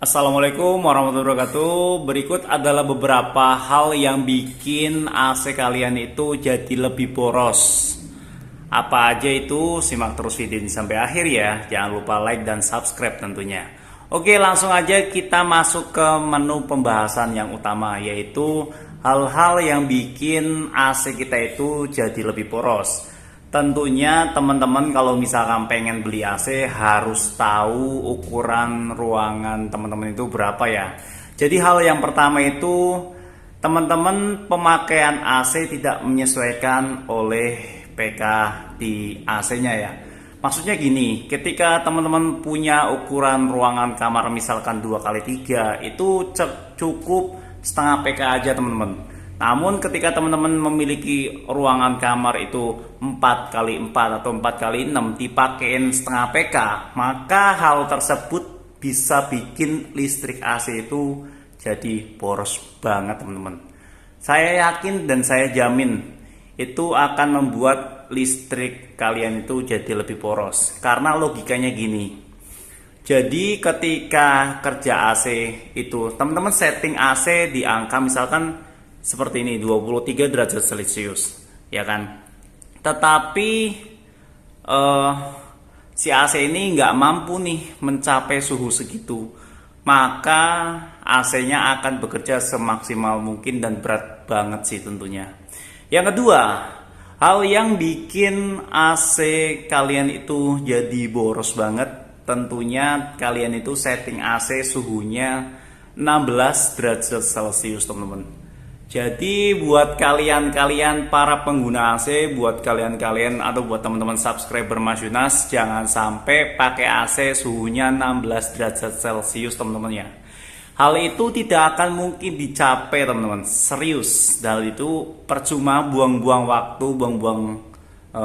Assalamualaikum warahmatullahi wabarakatuh. Berikut adalah beberapa hal yang bikin AC kalian itu jadi lebih boros. Apa aja itu? Simak terus video ini sampai akhir ya. Jangan lupa like dan subscribe tentunya. Oke, langsung aja kita masuk ke menu pembahasan yang utama, yaitu hal-hal yang bikin AC kita itu jadi lebih boros. Tentunya teman-teman kalau misalkan pengen beli AC harus tahu ukuran ruangan teman-teman itu berapa ya. Jadi hal yang pertama itu teman-teman pemakaian AC tidak menyesuaikan oleh PK di AC-nya ya. Maksudnya gini, ketika teman-teman punya ukuran ruangan kamar misalkan 2x3 itu cukup setengah PK aja teman-teman. Namun ketika teman-teman memiliki ruangan kamar itu 4x4 atau 4x6 dipakein setengah PK, maka hal tersebut bisa bikin listrik AC itu jadi boros banget teman-teman. Saya yakin dan saya jamin itu akan membuat listrik kalian itu jadi lebih boros. Karena logikanya gini. Jadi ketika kerja AC itu teman-teman setting AC di angka misalkan seperti ini 23 derajat Celcius ya kan, tetapi si AC ini nggak mampu nih mencapai suhu segitu, maka AC-nya akan bekerja semaksimal mungkin dan berat banget sih tentunya. Yang kedua, hal yang bikin AC kalian itu jadi boros banget, tentunya kalian itu setting AC suhunya 16 derajat Celcius teman-teman. Jadi buat kalian-kalian para pengguna AC, buat kalian-kalian atau buat teman-teman subscriber Mas Yunas, jangan sampai pakai AC suhunya 16 derajat Celcius teman-teman ya. Hal itu tidak akan mungkin dicapai teman-teman, serius. Dan itu percuma buang-buang waktu, buang-buang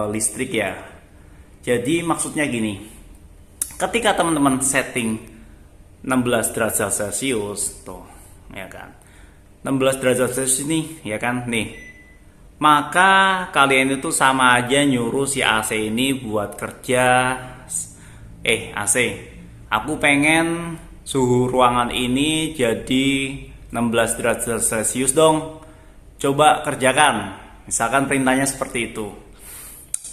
listrik ya. Jadi maksudnya gini, ketika teman-teman setting 16 derajat Celcius tuh, ya kan, 16 derajat Celcius ini ya kan nih, maka kalian itu sama aja nyuruh si AC ini buat kerja. AC, aku pengen suhu ruangan ini jadi 16 derajat Celcius dong, coba kerjakan. Misalkan perintahnya seperti itu,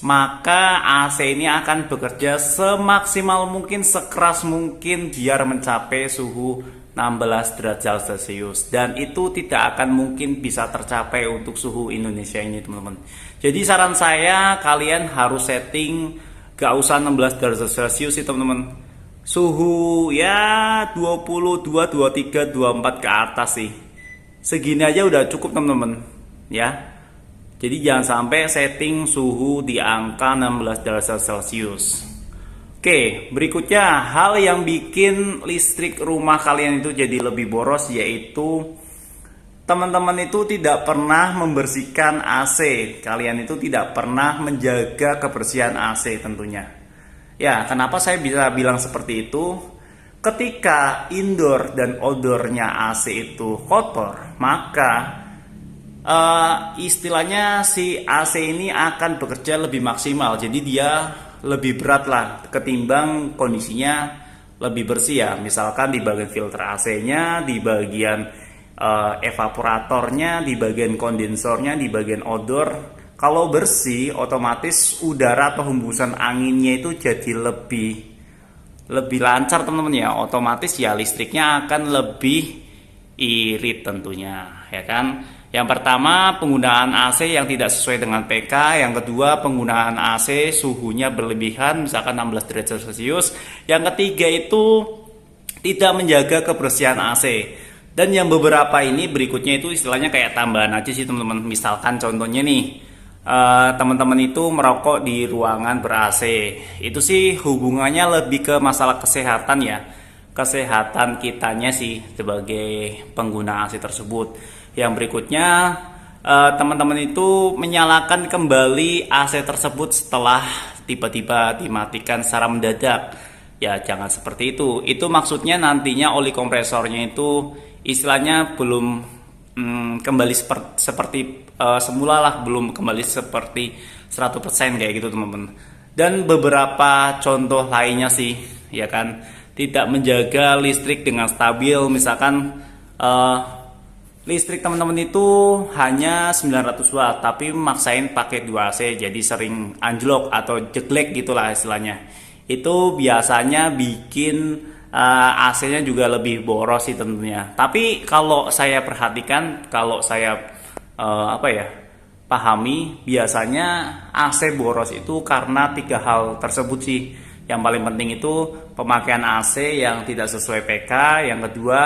maka AC ini akan bekerja semaksimal mungkin, sekeras mungkin biar mencapai suhu 16 derajat Celcius, dan itu tidak akan mungkin bisa tercapai untuk suhu Indonesia ini teman-teman. Jadi saran saya kalian harus setting gak usah 16 derajat Celcius sih teman-teman, suhu ya 22, 23, 24 ke atas sih, segini aja udah cukup teman-teman ya. Jadi jangan sampai setting suhu di angka 16 derajat Celcius. Oke, berikutnya hal yang bikin listrik rumah kalian itu jadi lebih boros, yaitu teman-teman itu tidak pernah membersihkan AC. Kalian itu tidak pernah menjaga kebersihan AC tentunya. Ya, kenapa saya bisa bilang seperti itu? Ketika indoor dan outdoornya AC itu kotor, maka istilahnya si AC ini akan bekerja lebih maksimal. Jadi dia lebih berat lah ketimbang kondisinya lebih bersih ya. Misalkan di bagian filter AC-nya, di bagian evaporatornya, di bagian kondensornya, di bagian outdoor. Kalau bersih, otomatis udara atau hembusan anginnya itu jadi lebih lancar teman-teman ya. Otomatis ya listriknya akan lebih irit tentunya ya kan. Yang pertama, penggunaan AC yang tidak sesuai dengan PK. Yang kedua, penggunaan AC suhunya berlebihan, misalkan 16 derajat Celcius. Yang ketiga itu tidak menjaga kebersihan AC. Dan yang beberapa ini berikutnya itu istilahnya kayak tambahan aja sih teman-teman. Misalkan contohnya nih, teman-teman itu merokok di ruangan ber-AC. Itu sih hubungannya lebih ke masalah kesehatan ya. Kesehatan kitanya sih sebagai pengguna AC tersebut. Yang berikutnya, teman-teman itu menyalakan kembali AC tersebut setelah tiba-tiba dimatikan secara mendadak. Ya jangan seperti itu. Itu maksudnya nantinya oli kompresornya itu istilahnya belum kembali seperti semula lah, belum kembali seperti 100% kayak gitu teman-teman. Dan beberapa contoh lainnya sih ya kan. tidak menjaga listrik dengan stabil. Misalkan listrik teman-teman itu hanya 900 watt tapi maksain pakai 2 AC, jadi sering anjlok atau jeglek gitulah istilahnya. Itu biasanya bikin AC-nya juga lebih boros sih tentunya. Tapi kalau saya perhatikan, kalau saya pahami, biasanya AC boros itu karena 3 hal tersebut sih. Yang paling penting itu pemakaian AC yang tidak sesuai PK, yang kedua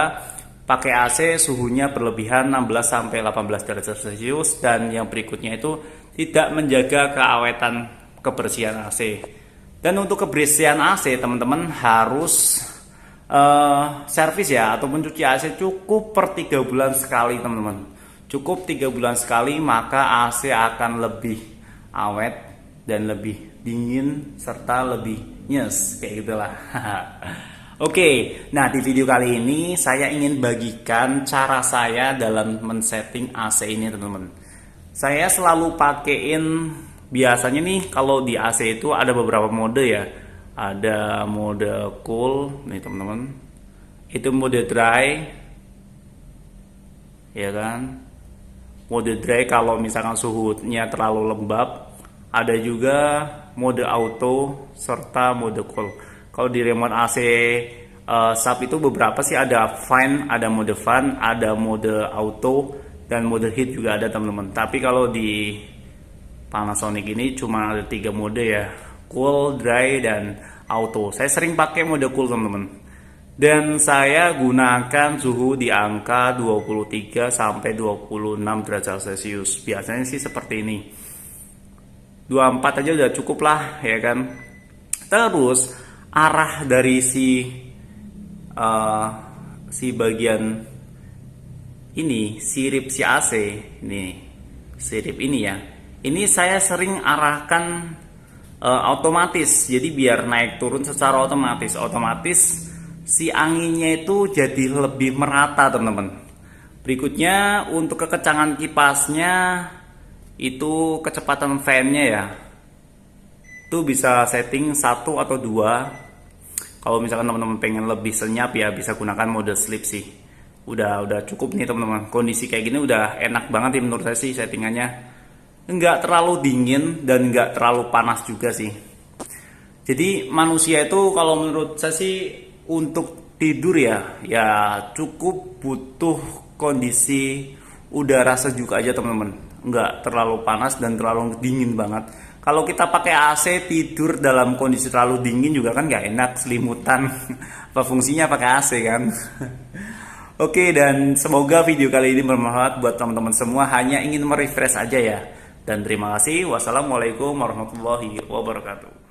pakai AC suhunya berlebihan 16 sampai 18 derajat Celcius, dan yang berikutnya itu tidak menjaga keawetan kebersihan AC. Dan untuk kebersihan AC teman-teman harus servis ya, ataupun cuci AC cukup per 3 bulan sekali teman-teman. Cukup 3 bulan sekali, maka AC akan lebih awet dan lebih dingin serta lebih nyes kayak gitulah. Oke, nah di video kali ini saya ingin bagikan cara saya dalam men-setting AC ini teman-teman. Saya selalu pakein, biasanya nih kalau di AC itu ada beberapa mode ya. Ada mode cool nih teman-teman. Itu mode dry. Ya kan? Mode dry kalau misalkan suhunya terlalu lembab. Ada juga mode auto serta mode cool. Kalau di remote AC sub itu beberapa sih, ada fan, ada mode fan, ada mode auto, dan mode heat juga ada teman-teman. Tapi kalau di Panasonic ini cuma ada 3 mode ya, cool, dry, dan auto. Saya sering pakai mode cool teman-teman. Dan saya gunakan suhu di angka 23 sampai 26 derajat Celcius. Biasanya sih seperti ini. 24 aja udah cukup lah ya kan. Terus arah dari si bagian ini, sirip si AC ini, sirip ini ya. Ini saya sering arahkan otomatis. Jadi biar naik turun secara otomatis si anginnya itu jadi lebih merata teman-teman. Berikutnya untuk kekencangan kipasnya, itu kecepatan fan-nya ya, itu bisa setting 1 atau 2. Kalau misalkan teman-teman pengen lebih senyap ya bisa gunakan mode sleep sih. Udah cukup nih teman-teman. Kondisi kayak gini udah enak banget sih menurut saya sih settingannya. Enggak terlalu dingin dan enggak terlalu panas juga sih. Jadi manusia itu kalau menurut saya sih untuk tidur ya cukup butuh kondisi udara sejuk aja teman-teman. Enggak terlalu panas dan terlalu dingin banget. Kalau kita pakai AC tidur dalam kondisi terlalu dingin juga kan nggak enak, selimutan. Apa fungsinya pakai AC kan? Oke, dan semoga video kali ini bermanfaat buat teman-teman semua. Hanya ingin merefresh aja ya. Dan terima kasih. Wassalamualaikum warahmatullahi wabarakatuh.